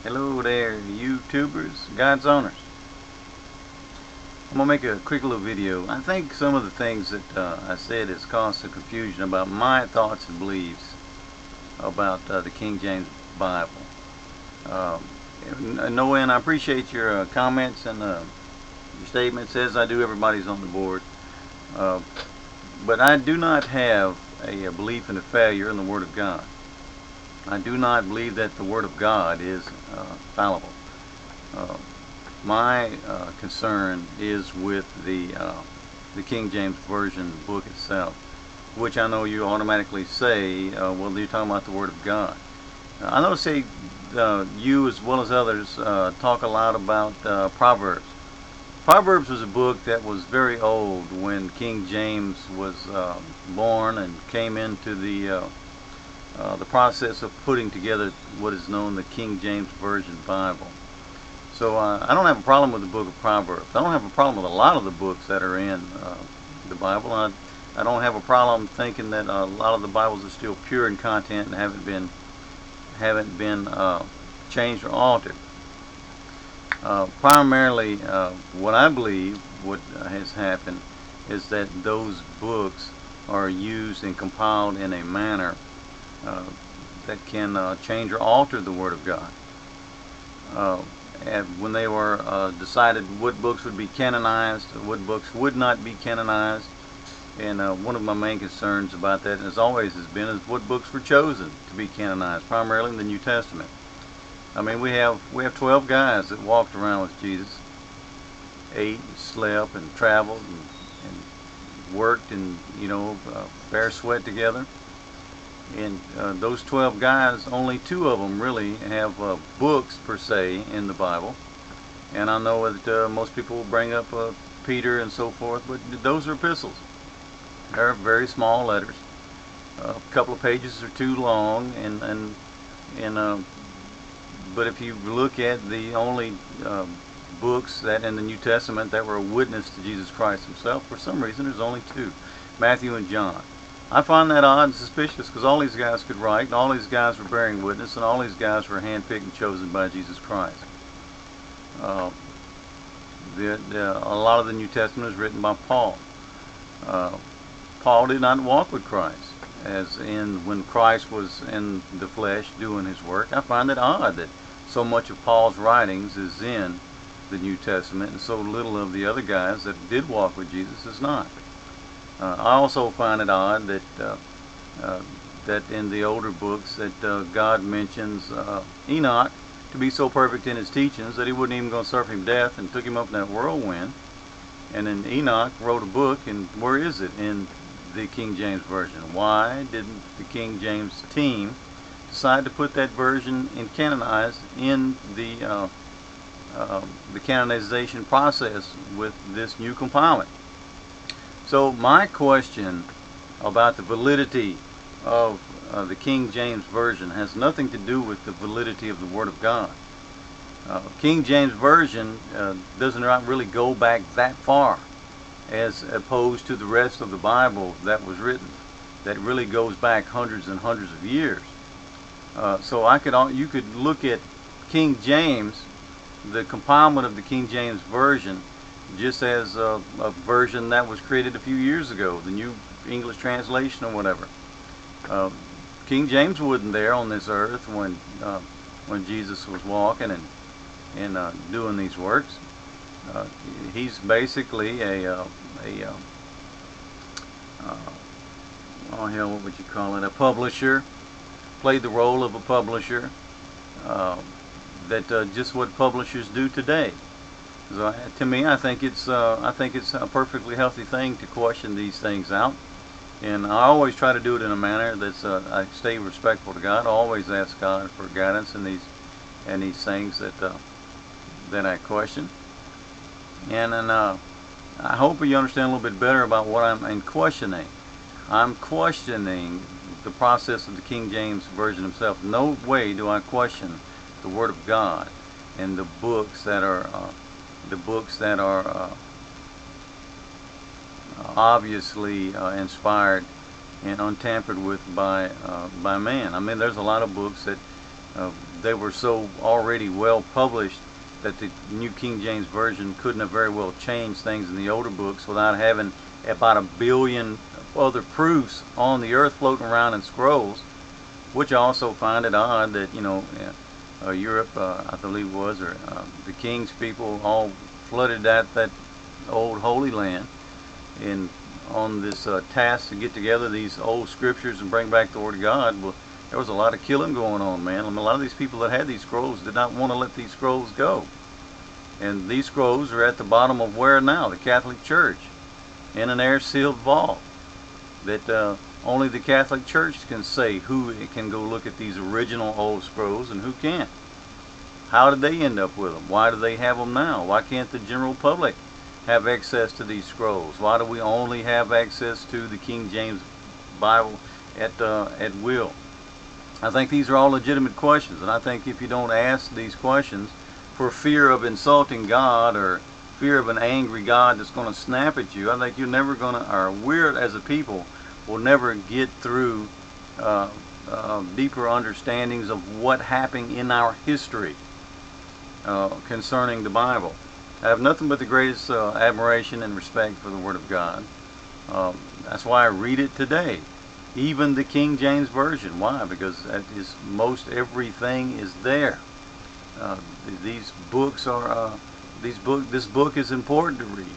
Hello there, YouTubers, God's owners. I'm going to make a quick little video. I think some of the things that I said has caused some confusion about my thoughts and beliefs about the King James Bible. Noah, and I appreciate your comments and your statements, as I do everybody's on the board. But I do not have a belief in a failure in the Word of God. I do not believe that the Word of God is fallible. My concern is with the King James Version book itself, which I know you automatically say, well, you're talking about the Word of God. I know, say, you as well as others talk a lot about Proverbs. Proverbs was a book that was very old when King James was born and came into the process of putting together what is known the King James Version Bible. So I don't have a problem with the book of Proverbs. I don't have a problem with a lot of the books that are in the Bible. I don't have a problem thinking that a lot of the Bibles are still pure in content and haven't been changed or altered. Primarily, what I believe what has happened is that those books are used and compiled in a manner that can change or alter the Word of God. When they were decided what books would be canonized, what books would not be canonized, and one of my main concerns about that, as always has been, is what books were chosen to be canonized, primarily in the New Testament. I mean, we have 12 guys that walked around with Jesus, ate and slept and traveled and worked and bare sweat together. And those 12 guys, only 2 of them really have books per se in the Bible. And I know that most people will bring up Peter and so forth, but those are epistles. They're very small letters. A couple of pages are too long, but if you look at the only books that in the New Testament that were a witness to Jesus Christ himself, for some reason there's only 2, Matthew and John. I find that odd and suspicious because all these guys could write, and all these guys were bearing witness, and all these guys were handpicked and chosen by Jesus Christ. A lot of the New Testament is written by Paul. Paul did not walk with Christ, as in when Christ was in the flesh doing his work. I find it odd that so much of Paul's writings is in the New Testament, and so little of the other guys that did walk with Jesus is not. I also find it odd that in the older books that God mentions Enoch to be so perfect in his teachings that he wasn't even going to suffer him death and took him up in that whirlwind. And then Enoch wrote a book, and where is it in the King James Version? Why didn't the King James team decide to put that version and canonize in the canonization process with this new compiling? So my question about the validity of the King James Version has nothing to do with the validity of the Word of God. King James Version doesn't really go back that far as opposed to the rest of the Bible that was written. That really goes back hundreds and hundreds of years. So you could look at King James, the compilement of the King James Version, just as a version that was created a few years ago, the New English Translation or whatever. King James wasn't there on this earth when Jesus was walking and doing these works. He's basically what would you call it? A publisher. Played the role of a publisher. Just what publishers do today. So, to me, I think it's a perfectly healthy thing to question these things out, and I always try to do it in a manner that's I stay respectful to God. I always ask God for guidance in these things that I question, and I hope you understand a little bit better about what I'm questioning. I'm questioning the process of the King James Version himself. No way do I question the Word of God and the books that are obviously inspired and untampered with by man. I mean, there's a lot of books that They were so already well published that the New King James Version couldn't have very well changed things in the older books without having about 1 billion other proofs on the earth floating around in scrolls, which I also find it odd that, Europe, I believe it was, or the king's people all flooded that old Holy Land, and on this task to get together these old scriptures and bring back the Word of God. Well, there was a lot of killing going on, man. I mean, a lot of these people that had these scrolls did not want to let these scrolls go. And these scrolls are at the bottom of where now? The Catholic Church, in an air-sealed vault that only the Catholic Church can say who can go look at these original old scrolls and who can't. How did they end up with them? Why do they have them now? Why can't the general public have access to these scrolls? Why do we only have access to the King James Bible at will? I think these are all legitimate questions, and I think if you don't ask these questions for fear of insulting God or fear of an angry God that's going to snap at you, I think you're never going to, or we're as a people will never get through deeper understandings of what happened in our history concerning the Bible. I have nothing but the greatest admiration and respect for the Word of God. That's why I read it today. Even the King James Version. Why? Because that is most everything is there. These books are this book is important to read.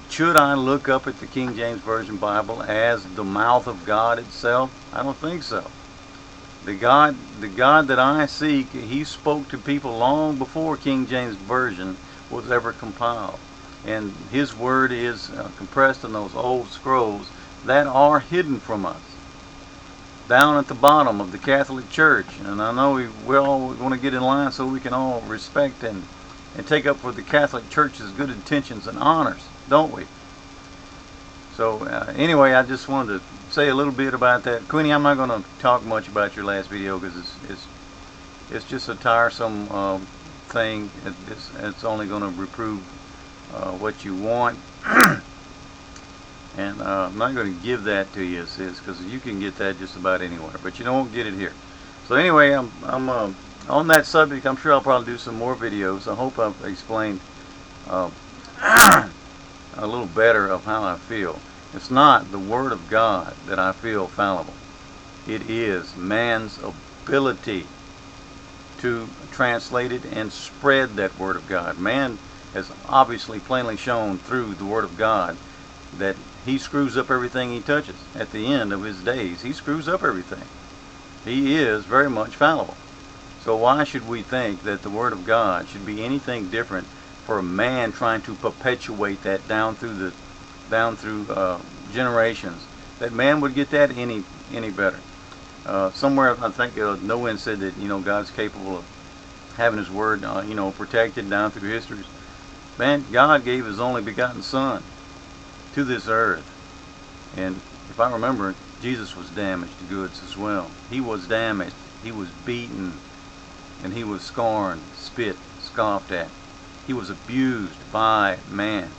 Should I look up at the King James Version Bible as the mouth of God itself? I don't think so. The God that I seek, He spoke to people long before King James Version was ever compiled, and His word is compressed in those old scrolls that are hidden from us, down at the bottom of the Catholic Church. And I know we all want to get in line so we can all respect and take up for the Catholic Church's good intentions and honors, don't we? So anyway, I just wanted to say a little bit about that. Queenie, I'm not going to talk much about your last video because it's just a tiresome thing. It's only going to reprove what you want. And I'm not going to give that to you, sis, because you can get that just about anywhere, but you don't get it here. So anyway, I'm on that subject. I'm sure I'll probably do some more videos. I hope I've explained a little better of how I feel. It's not the Word of God that I feel fallible. It is man's ability to translate it and spread that Word of God. Man has obviously plainly shown through the Word of God that he screws up everything he touches. At the end of his days, he screws up everything. He is very much fallible. So why should we think that the Word of God should be anything different for a man trying to perpetuate that down through generations? That man would get that any better. Somewhere I think Noah said that God's capable of having His Word protected down through history. Man, God gave His only begotten Son to this earth, and if I remember, Jesus was damaged to goods as well. He was damaged. He was beaten, and He was scorned, spit, scoffed at. He was abused by man.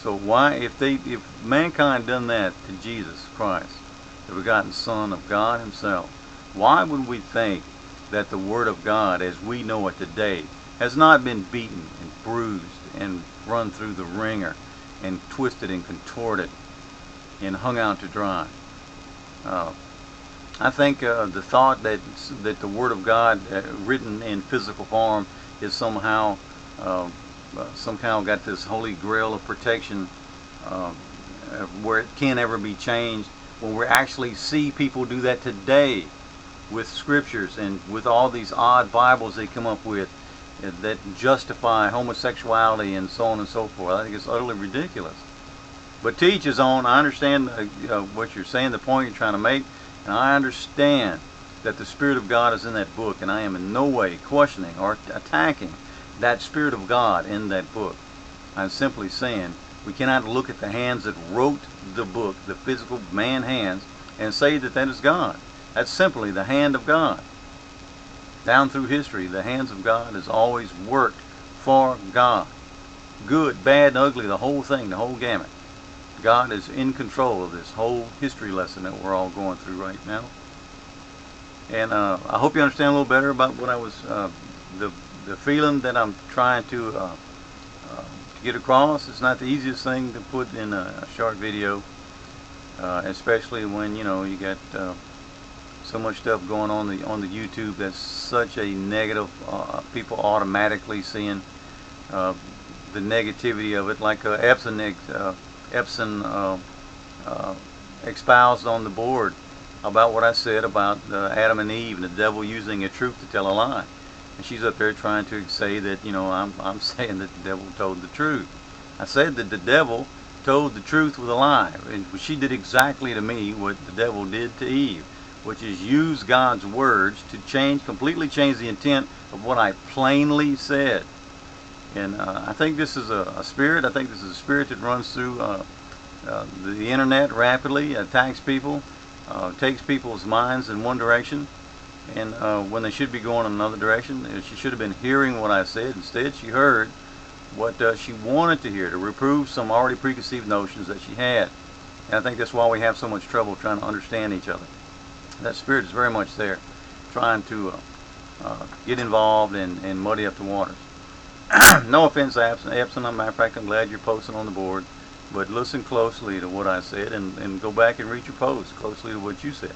So why, if mankind done that to Jesus Christ, the begotten Son of God Himself, why would we think that the Word of God as we know it today has not been beaten and bruised and run through the wringer and twisted and contorted and hung out to dry? I think the thought that the Word of God written in physical form is somehow got this holy grail of protection where it can't ever be changed, when we actually see people do that today with scriptures and with all these odd Bibles they come up with that justify homosexuality and so on and so forth. I think it's utterly ridiculous. But to each his own. I understand what you're saying, the point you're trying to make, and I understand that the Spirit of God is in that book, and I am in no way questioning or attacking that Spirit of God in that book. I'm simply saying we cannot look at the hands that wrote the book, the physical man hands, and say that that is God. That's simply the hand of God. Down through history, the hands of God has always worked for God. Good, bad, ugly, the whole thing, the whole gamut. God is in control of this whole history lesson that we're all going through right now. And I hope you understand a little better about what I was, the, the feeling that I'm trying to get across. It's not the easiest thing to put in a short video, especially when you got so much stuff going on the YouTube that's such a negative. People automatically seeing the negativity of it, like Epson espoused on the board about what I said about Adam and Eve and the devil using a truth to tell a lie. And she's up there trying to say that I'm saying that the devil told the truth. I said that the devil told the truth with a lie, and she did exactly to me what the devil did to Eve, which is use God's words to completely change the intent of what I plainly said. And I think this is a spirit. I think this is a spirit that runs through the internet rapidly, attacks people, takes people's minds in one direction, and when they should be going in another direction. She should have been hearing what I said. Instead, she heard what she wanted to hear, to reprove some already preconceived notions that she had. And I think that's why we have so much trouble trying to understand each other. That spirit is very much there, trying to get involved and muddy up the waters. No offense, Epson. As a matter of fact, I'm glad you're posting on the board. But listen closely to what I said, and go back and read your post closely to what you said.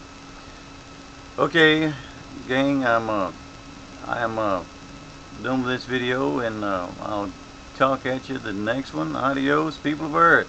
Okay, gang, I am done with this video, and I'll talk at you the next one. Adios, people of Earth.